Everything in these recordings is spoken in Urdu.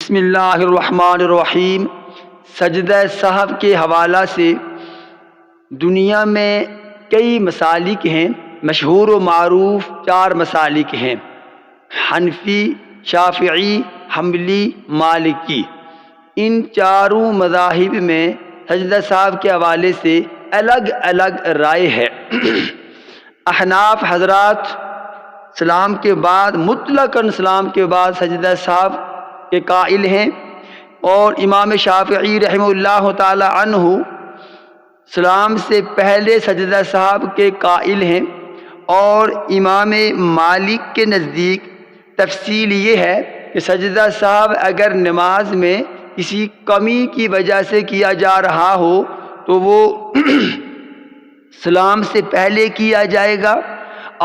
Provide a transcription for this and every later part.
بسم اللہ الرحمن الرحیم۔ سجدہ سہو کے حوالہ سے دنیا میں کئی مسالک ہیں، مشہور و معروف 4 مسالک ہیں: حنفی، شافعی، حنبلی، مالکی۔ ان چاروں مذاہب میں سجدہ سہو کے حوالے سے الگ الگ رائے ہے۔ احناف حضرات سلام کے بعد مطلقاً سلام کے بعد سجدہ سہو کے قائل ہیں، اور امام شافعی رحمہ اللہ تعالی عنہ سلام سے پہلے سجدہ سہو کے قائل ہیں، اور امام مالک کے نزدیک تفصیل یہ ہے کہ سجدہ سہو اگر نماز میں کسی کمی کی وجہ سے کیا جا رہا ہو تو وہ سلام سے پہلے کیا جائے گا،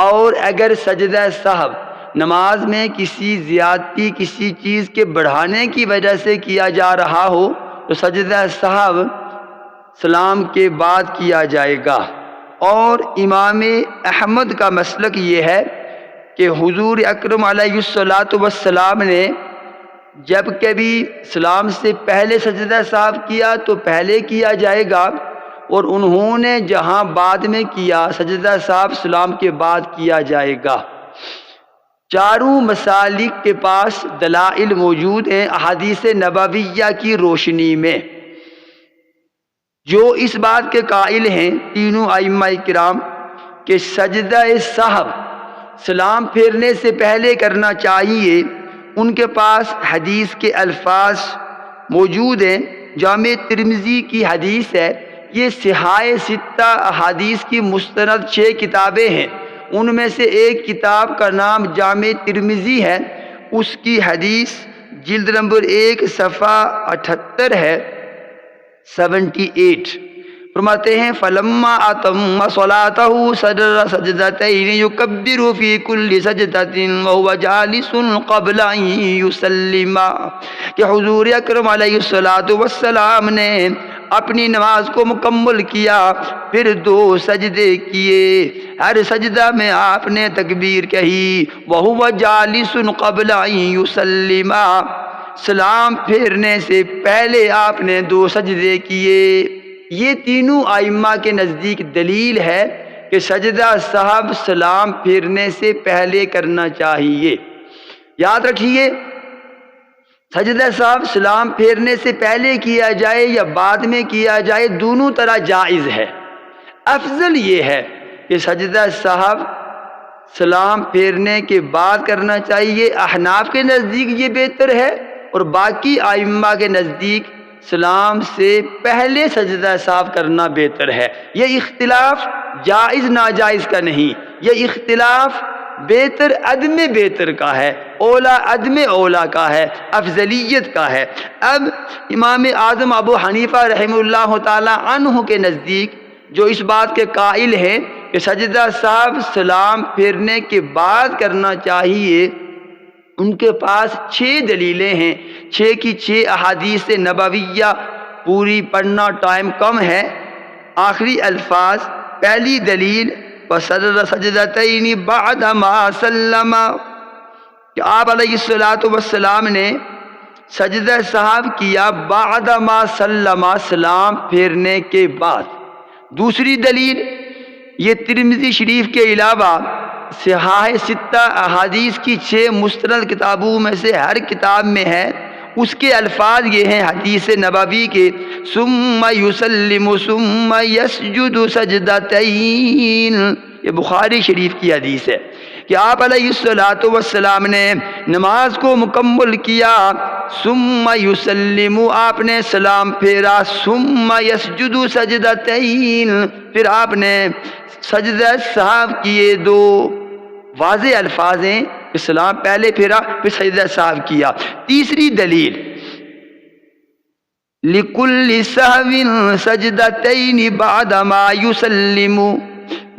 اور اگر سجدہ سہو نماز میں کسی زیادتی کسی چیز کے بڑھانے کی وجہ سے کیا جا رہا ہو تو سجدہ سہو سلام کے بعد کیا جائے گا۔ اور امام احمد کا مسلک یہ ہے کہ حضور اکرم علیہ الصلوۃ والسلام نے جب کبھی سلام سے پہلے سجدہ سہو کیا تو پہلے کیا جائے گا، اور انہوں نے جہاں بعد میں کیا سجدہ سہو سلام کے بعد کیا جائے گا۔ چاروں مسالک کے پاس دلائل موجود ہیں احادیث نبویہ کی روشنی میں، جو اس بات کے قائل ہیں تینوں ائمہ کرام کہ سجدہ سہو سلام پھیرنے سے پہلے کرنا چاہیے۔ ان کے پاس حدیث کے الفاظ موجود ہیں۔ جامع ترمذی کی حدیث ہے، یہ صحاح 6 احادیث کی مستند 6 کتابیں ہیں، ان میں سے ایک کتاب کا نام جامع ترمذی ہے۔ اس کی حدیث جلد نمبر 1 صفحہ 78 ہے، 78۔ فرماتے ہیں فلما اتم صلاتہ سجد سجدتین یکبر فی کل سجدۃ وهو جالس قبل ان یسلم، کہ حضور اکرم علیہ الصلوۃ والسلام نے اپنی نماز کو مکمل کیا، پھر 2 سجدے کیے، ہر سجدہ میں آپ نے تکبیر کہی، وہو جالس قبل ان یسلم، سلام پھیرنے سے پہلے آپ نے 2 سجدے کیے۔ یہ تینوں ائمہ کے نزدیک دلیل ہے کہ سجدہ سہو سلام پھیرنے سے پہلے کرنا چاہیے۔ یاد رکھیے، سجدہ سہو سلام پھیرنے سے پہلے کیا جائے یا بعد میں کیا جائے، دونوں طرح جائز ہے۔ افضل یہ ہے کہ سجدہ سہو سلام پھیرنے کے بعد کرنا چاہیے، احناف کے نزدیک یہ بہتر ہے، اور باقی ائمہ کے نزدیک سلام سے پہلے سجدہ سہو کرنا بہتر ہے۔ یہ اختلاف جائز ناجائز کا نہیں، یہ اختلاف بہتر عدم بہتر کا ہے، اولا عدم اولا کا ہے، افضلیت کا ہے۔ اب امام اعظم ابو حنیفہ رحمہ اللہ تعالی عنہ کے نزدیک جو اس بات کے قائل ہیں کہ سجدہ سہو سلام پھیرنے کے بعد کرنا چاہیے، ان کے پاس 6 دلیلیں ہیں، 6 کی 6 احادیث نبویہ پوری پڑھنا ٹائم کم ہے۔ آخری الفاظ، پہلی دلیل وسجد سجدتین بعد ما سلم، کہ آپ علیہ الصلوۃ والسلام نے سجدہ سہو کیا بعد ما سلم، سلام پھیرنے کے بعد۔ دوسری دلیل، یہ ترمذی شریف کے علاوہ صحاح 6 احادیث کی 6 مستند کتابوں میں سے ہر کتاب میں ہے، اس کے الفاظ یہ ہیں حدیث نبوی کے، ثم یسلم ثم یسجد سجدتین، یہ بخاری شریف کی حدیث ہے کہ آپ علیہ الصلوۃ والسلام نے نماز کو مکمل کیا، ثم یسلم، آپ نے سلام پھیرا، ثم یسجد سجدتین، پھر آپ نے سجدہ سہو کیے 2۔ واضح الفاظ ہیں کہ سلام پہلے پھیرا پھر سجدہ سہو کیا۔ تیسری دلیل، لِكُلِّ سَهْوٍ سَجْدَتَيْنِ بَعْدَ مَا يُسَلِّمُ،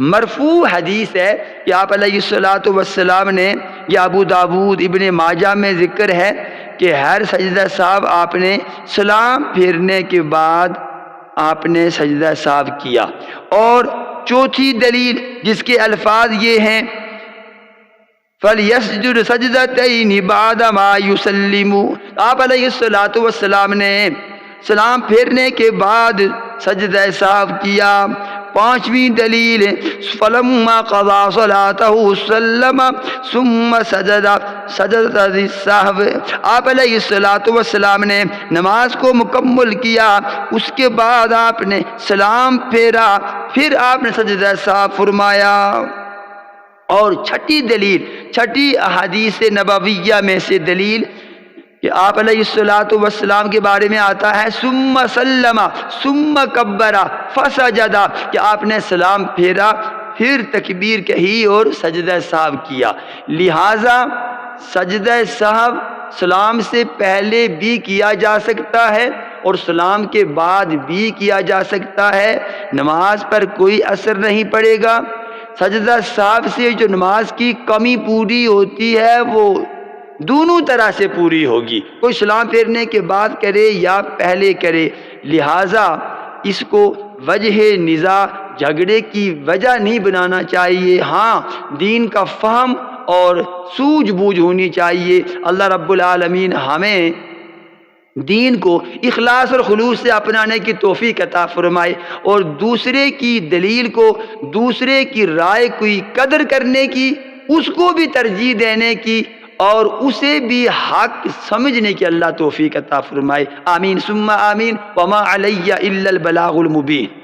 مرفوع حدیث ہے کہ آپ علیہ الصلوۃ والسلام نے، یہ ابو داود ابن ماجہ میں ذکر ہے کہ ہر سجدہ سہو آپ نے سلام پھیرنے کے بعد آپ نے سجدہ سہو کیا۔ اور چوتھی دلیل جس کے الفاظ یہ ہیں فَلْيَسْجُدْ سَجْدَتَيْنِ بَعْدَ مَا يُسَلِّمُ۔ آپ علیہ الصلوۃ والسلام نے سلام پھیرنے کے بعد سجدہ سہو کیا۔ پانچویں دلیل، فَلَمَّا قَضَىٰ صَلَاتَهُ سَلَّمَ ثُمَّ سَجَدَ سَجْدَةَ السَّهْوِ۔ آپ علیہ الصلوۃ والسلام نے نماز کو مکمل کیا، اس کے بعد آپ نے سلام پھیرا، پھر آپ نے سجدہ سہو فرمایا۔ اور چھٹی دلیل، چھٹی احادیث نبویہ میں سے دلیل کہ آپ علیہ الصلوۃ والسلام کے بارے میں آتا ہے ثم سلم ثم کبر فسجد، کہ آپ نے سلام پھیرا، پھر تکبیر کہی اور سجدہ سہو کیا۔ لہٰذا سجدہ سہو سلام سے پہلے بھی کیا جا سکتا ہے اور سلام کے بعد بھی کیا جا سکتا ہے، نماز پر کوئی اثر نہیں پڑے گا۔ سجدہ سہو سے جو نماز کی کمی پوری ہوتی ہے وہ دونوں طرح سے پوری ہوگی، کوئی سلام پھیرنے کے بعد کرے یا پہلے کرے، لہٰذا اس کو وجہ نزاع، جھگڑے کی وجہ نہیں بنانا چاہیے۔ ہاں، دین کا فہم اور سوجھ بوجھ ہونی چاہیے۔ اللہ رب العالمین ہمیں دین کو اخلاص اور خلوص سے اپنانے کی توفیق عطا فرمائے، اور دوسرے کی دلیل کو، دوسرے کی رائے کی قدر کرنے کی، اس کو بھی ترجیح دینے کی اور اسے بھی حق سمجھنے کی اللہ توفیق عطا فرمائے۔ آمین ثم آمین۔ وما علی الا البلاغ المبین۔